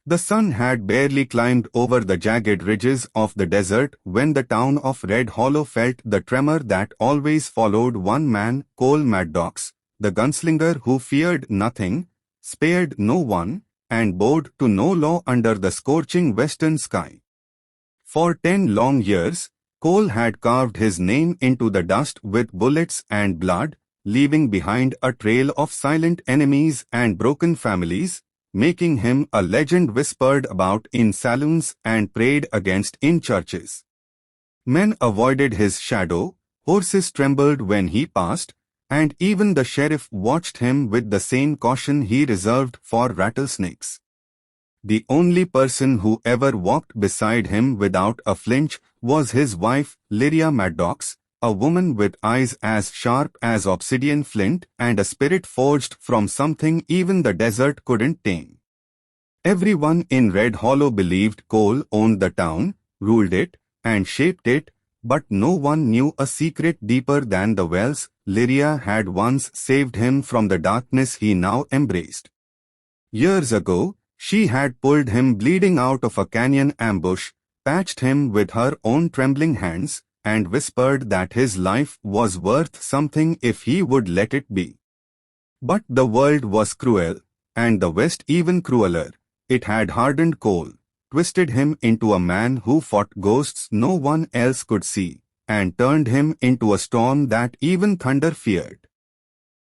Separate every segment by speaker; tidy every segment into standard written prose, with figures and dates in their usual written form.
Speaker 1: The sun had barely climbed over the jagged ridges of the desert when the town of Red Hollow felt the tremor that always followed one man, Cole Maddox, the gunslinger who feared nothing, spared no one, and bowed to no law under the scorching western sky. For 10 long years, Cole had carved his name into the dust with bullets and blood, leaving behind a trail of silent enemies and broken families, making him a legend whispered about in saloons and prayed against in churches. Men avoided his shadow, horses trembled when he passed, and even the sheriff watched him with the same caution he reserved for rattlesnakes. The only person who ever walked beside him without a flinch was his wife, Lyria Maddox, a woman with eyes as sharp as obsidian flint and a spirit forged from something even the desert couldn't tame. Everyone in Red Hollow believed Cole owned the town, ruled it, and shaped it, but no one knew a secret deeper than the wells Lyria had once saved him from the darkness he now embraced. Years ago, she had pulled him bleeding out of a canyon ambush, patched him with her own trembling hands, and whispered that his life was worth something if he would let it be. But the world was cruel, and the West even crueler. It had hardened Cole, twisted him into a man who fought ghosts no one else could see, and turned him into a storm that even thunder feared.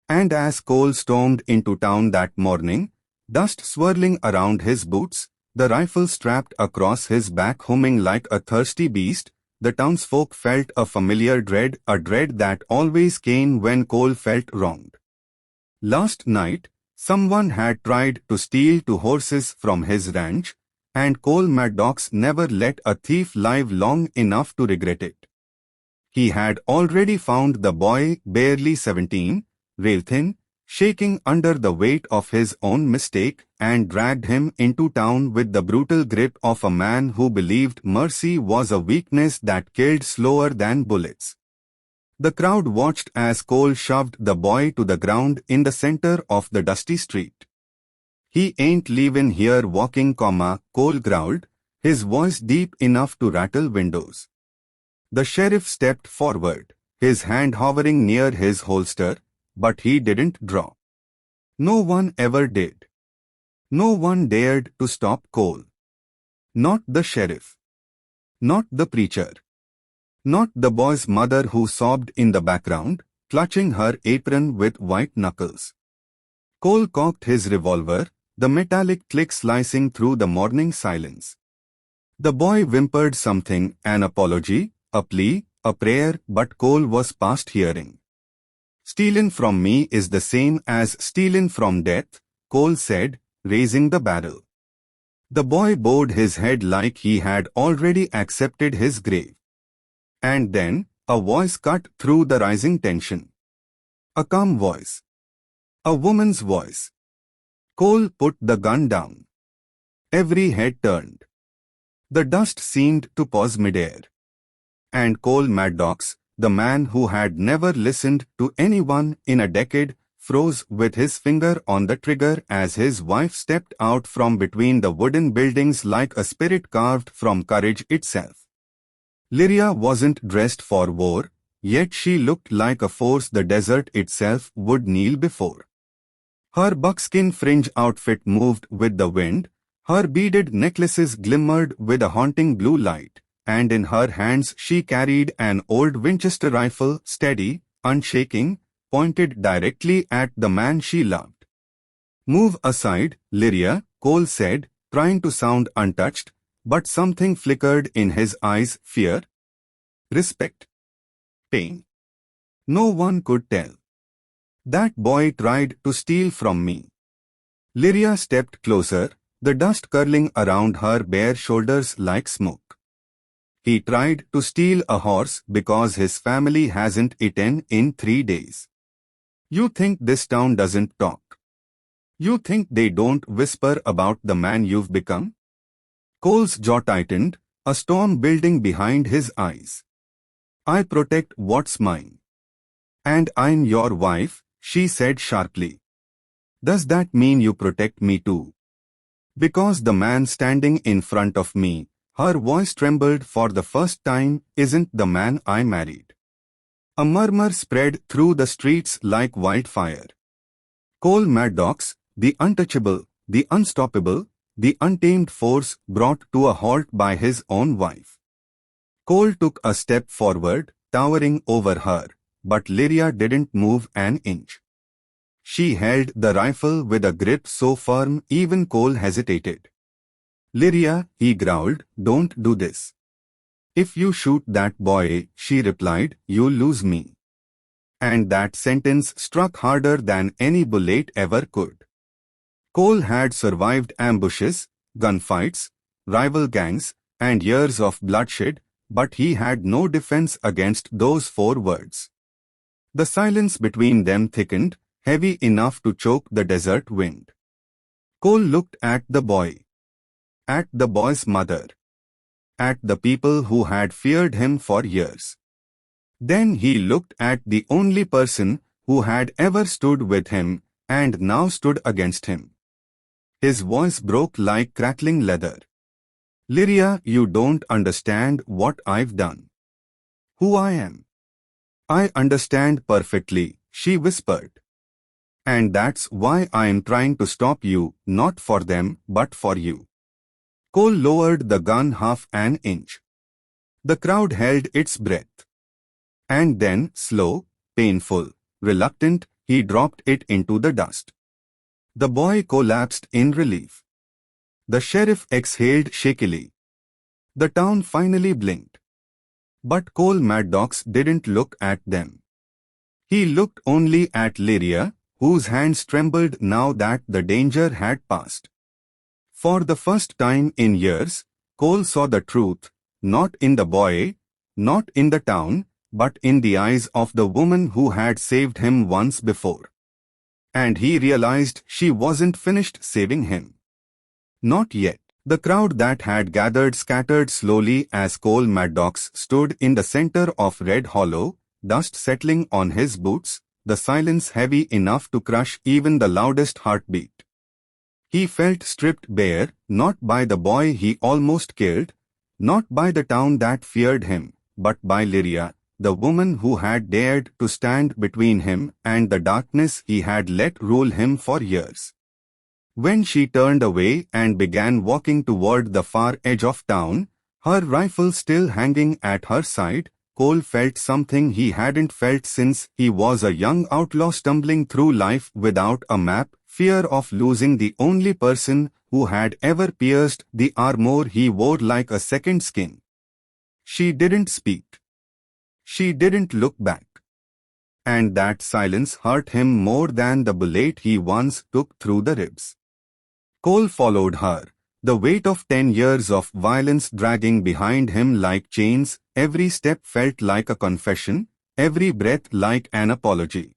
Speaker 1: And as Cole stormed into town that morning, dust swirling around his boots, the rifle strapped across his back humming like a thirsty beast, the townsfolk felt a familiar dread, a dread that always came when Cole felt wronged. Last night, someone had tried to steal 2 horses from his ranch, and Cole Maddox never let a thief live long enough to regret it. He had already found the boy, barely 17, rail-thin, shaking under the weight of his own mistake, and dragged him into town with the brutal grip of a man who believed mercy was a weakness that killed slower than bullets. The crowd watched as Cole shoved the boy to the ground in the center of the dusty street. "He ain't leavin' here walking, Cole growled, his voice deep enough to rattle windows. The sheriff stepped forward, his hand hovering near his holster, but he didn't draw. No one ever did. No one dared to stop Cole. Not the sheriff. Not the preacher. Not the boy's mother who sobbed in the background, clutching her apron with white knuckles. Cole cocked his revolver, the metallic click slicing through the morning silence. The boy whimpered something, an apology, a plea, a prayer, but Cole was past hearing. "Stealin' from me is the same as stealin' from death," Cole said, raising the barrel. The boy bowed his head like he had already accepted his grave. And then, a voice cut through the rising tension. A calm voice. A woman's voice. Cole put the gun down. Every head turned. The dust seemed to pause midair. And Cole Maddox, the man who had never listened to anyone in a decade, froze with his finger on the trigger as his wife stepped out from between the wooden buildings like a spirit carved from courage itself. Lyria wasn't dressed for war, yet she looked like a force the desert itself would kneel before. Her buckskin fringe outfit moved with the wind, her beaded necklaces glimmered with a haunting blue light, and in her hands she carried an old Winchester rifle, steady, unshaking, pointed directly at the man she loved. "Move aside, Lyria," Cole said, trying to sound untouched, but something flickered in his eyes, fear, respect, pain. No one could tell. "That boy tried to steal from me." Lyria stepped closer, the dust curling around her bare shoulders like smoke. "He tried to steal a horse because his family hasn't eaten in 3 days. You think this town doesn't talk? You think they don't whisper about the man you've become?" Cole's jaw tightened, a storm building behind his eyes. "I protect what's mine. And I'm your wife," she said sharply. "Does that mean you protect me too?" Because the man standing in front of me, her voice trembled for the first time, isn't the man I married. A murmur spread through the streets like wildfire. Cole Maddox, the untouchable, the unstoppable, the untamed force brought to a halt by his own wife. Cole took a step forward, towering over her, but Lyria didn't move an inch. She held the rifle with a grip so firm even Cole hesitated. "Lyria," he growled, "don't do this. If you shoot that boy," she replied, "you'll lose me." And that sentence struck harder than any bullet ever could. Cole had survived ambushes, gunfights, rival gangs, and years of bloodshed, but he had no defense against those 4 words. The silence between them thickened, heavy enough to choke the desert wind. Cole looked at the boy. At the boy's mother. At the people who had feared him for years. Then he looked at the only person who had ever stood with him and now stood against him. His voice broke like crackling leather. "Lyria, you don't understand what I've done. Who I am." "I understand perfectly," she whispered. "And that's why I'm trying to stop you, not for them, but for you." Cole lowered the gun half an inch. The crowd held its breath. And then, slow, painful, reluctant, he dropped it into the dust. The boy collapsed in relief. The sheriff exhaled shakily. The town finally blinked. But Cole Maddox didn't look at them. He looked only at Lyria, whose hands trembled now that the danger had passed. For the first time in years, Cole saw the truth, not in the boy, not in the town, but in the eyes of the woman who had saved him once before. And he realized she wasn't finished saving him. Not yet. The crowd that had gathered scattered slowly as Cole Maddox stood in the center of Red Hollow, dust settling on his boots, the silence heavy enough to crush even the loudest heartbeat. He felt stripped bare, not by the boy he almost killed, not by the town that feared him, but by Lyria, the woman who had dared to stand between him and the darkness he had let rule him for years. When she turned away and began walking toward the far edge of town, her rifle still hanging at her side, Cole felt something he hadn't felt since he was a young outlaw stumbling through life without a map, fear of losing the only person who had ever pierced the armor he wore like a second skin. She didn't speak. She didn't look back. And that silence hurt him more than the bullet he once took through the ribs. Cole followed her, the weight of 10 years of violence dragging behind him like chains. Every step felt like a confession, every breath like an apology.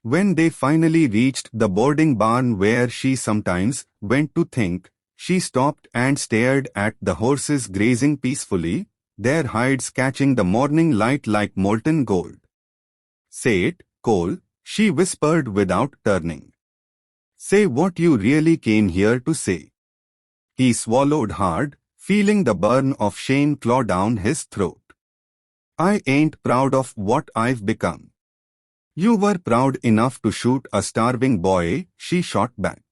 Speaker 1: When they finally reached the boarding barn where she sometimes went to think, she stopped and stared at the horses grazing peacefully, their hides catching the morning light like molten gold. "Say it, Cole," she whispered without turning. "Say what you really came here to say." He swallowed hard, feeling the burn of shame claw down his throat. "I ain't proud of what I've become." "You were proud enough to shoot a starving boy," she shot back.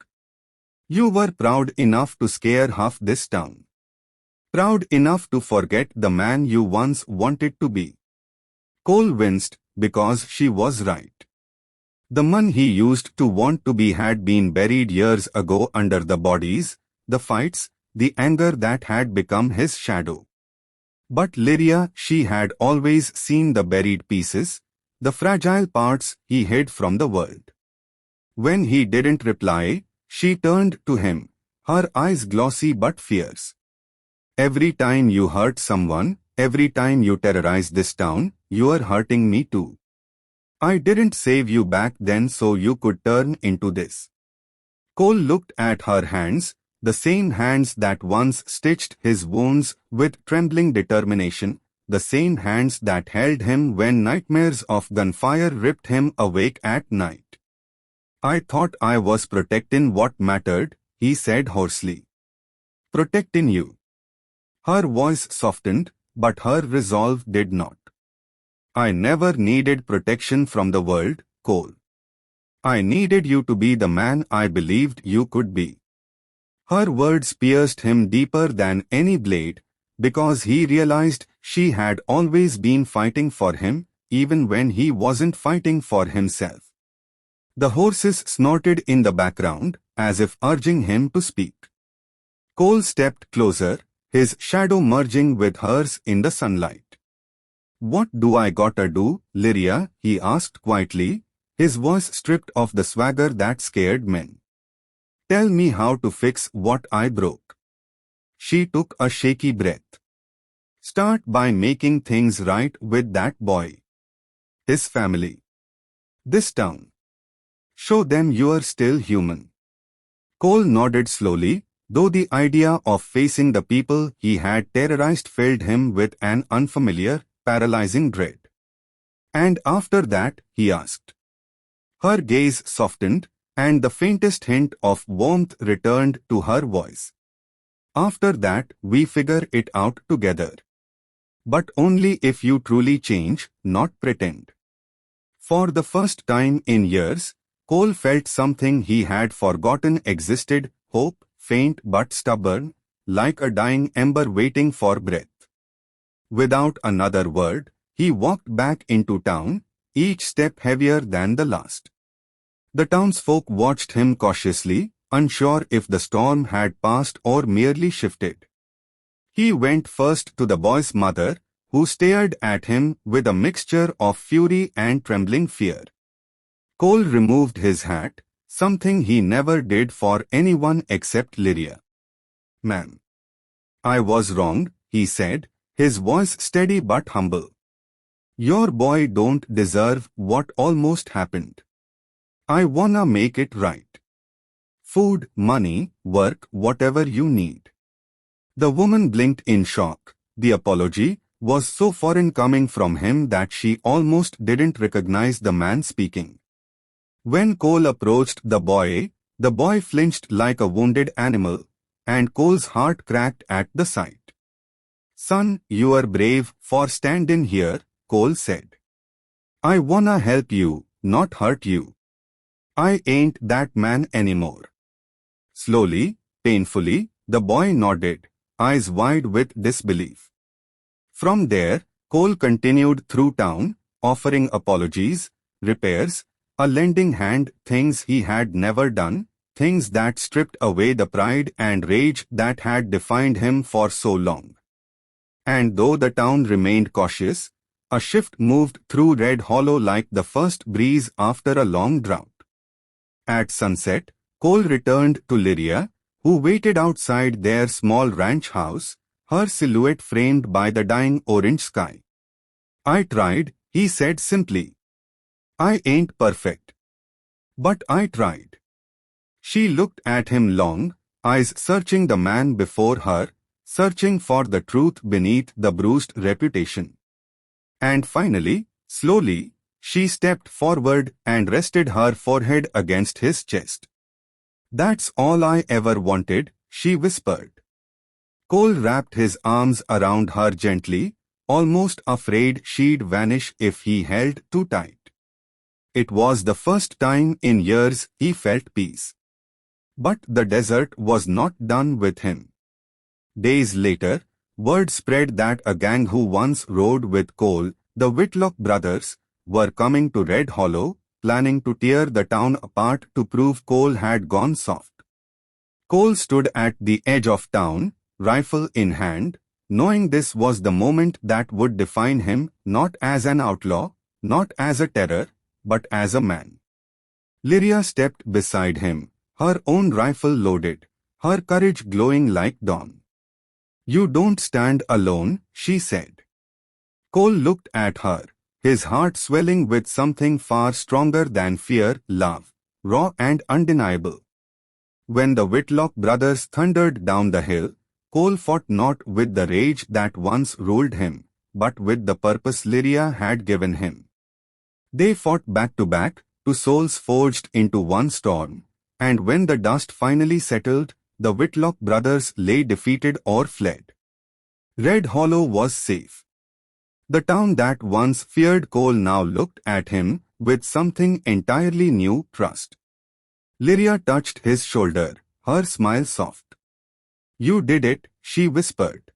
Speaker 1: "You were proud enough to scare half this town. Proud enough to forget the man you once wanted to be." Cole winced, because she was right. The man he used to want to be had been buried years ago under the bodies, the fights, the anger that had become his shadow. But Lyria, she had always seen the buried pieces, the fragile parts he hid from the world. When he didn't reply, she turned to him, her eyes glossy but fierce. "Every time you hurt someone, every time you terrorize this town, you're hurting me too. I didn't save you back then so you could turn into this." Cole looked at her hands, the same hands that once stitched his wounds with trembling determination, the same hands that held him when nightmares of gunfire ripped him awake at night. "I thought I was protecting what mattered," he said hoarsely. Protecting you. Her voice softened, but her resolve did not. I never needed protection from the world, Cole. I needed you to be the man I believed you could be. Her words pierced him deeper than any blade, because he realized she had always been fighting for him, even when he wasn't fighting for himself. The horses snorted in the background, as if urging him to speak. Cole stepped closer, his shadow merging with hers in the sunlight. What do I gotta do, Lyria? He asked quietly, his voice stripped of the swagger that scared men. Tell me how to fix what I broke. She took a shaky breath. Start by making things right with that boy. His family. This town. Show them you're still human. Cole nodded slowly, though the idea of facing the people he had terrorized filled him with an unfamiliar, paralyzing dread. And after that, he asked. Her gaze softened, and the faintest hint of warmth returned to her voice. After that, we figure it out together. But only if you truly change, not pretend. For the first time in years, Cole felt something he had forgotten existed, hope, faint but stubborn, like a dying ember waiting for breath. Without another word, he walked back into town, each step heavier than the last. The townsfolk watched him cautiously, unsure if the storm had passed or merely shifted. He went first to the boy's mother, who stared at him with a mixture of fury and trembling fear. Cole removed his hat, something he never did for anyone except Lyria. Ma'am. I was wrong, he said, his voice steady but humble. Your boy don't deserve what almost happened. I wanna make it right. Food, money, work, whatever you need. The woman blinked in shock. The apology was so foreign coming from him that she almost didn't recognize the man speaking. When Cole approached the boy flinched like a wounded animal, and Cole's heart cracked at the sight. Son, you are brave for standing here, Cole said. I wanna help you, not hurt you. I ain't that man anymore. Slowly, painfully, the boy nodded, eyes wide with disbelief. From there, Cole continued through town, offering apologies, repairs, a lending hand, things he had never done, things that stripped away the pride and rage that had defined him for so long. And though the town remained cautious, a shift moved through Red Hollow like the first breeze after a long drought. At sunset, Cole returned to Lyria, who waited outside their small ranch house, her silhouette framed by the dying orange sky. I tried, he said simply. I ain't perfect. But I tried. She looked at him long, eyes searching the man before her, searching for the truth beneath the bruised reputation. And finally, slowly, she stepped forward and rested her forehead against his chest. That's all I ever wanted, she whispered. Cole wrapped his arms around her gently, almost afraid she'd vanish if he held too tight. It was the first time in years he felt peace. But the desert was not done with him. Days later, word spread that a gang who once rode with Cole, the Whitlock brothers, were coming to Red Hollow, planning to tear the town apart to prove Cole had gone soft. Cole stood at the edge of town, rifle in hand, knowing this was the moment that would define him, not as an outlaw, not as a terror, but as a man. Lyria stepped beside him, her own rifle loaded, her courage glowing like dawn. You don't stand alone, she said. Cole looked at her, his heart swelling with something far stronger than fear, love, raw and undeniable. When the Whitlock brothers thundered down the hill, Cole fought not with the rage that once ruled him, but with the purpose Lyria had given him. They fought back to back, two souls forged into one storm, And when the dust finally settled, the Whitlock brothers lay defeated or fled. Red Hollow was safe. The town that once feared Cole now looked at him with something entirely new, trust. Lyria touched his shoulder, her smile soft. "You did it," she whispered.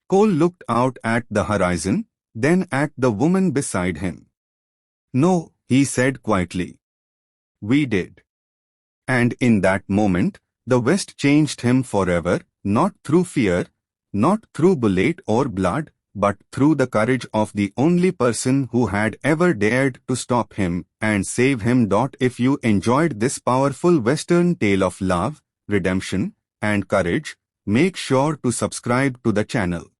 Speaker 1: Cole looked out at the horizon, then at the woman beside him. "No," he said quietly. "We did." And in that moment, the West changed him forever, not through fear, not through bullet or blood, but through the courage of the only person who had ever dared to stop him and save him. If you enjoyed this powerful Western tale of love, redemption, and courage, make sure to subscribe to the channel.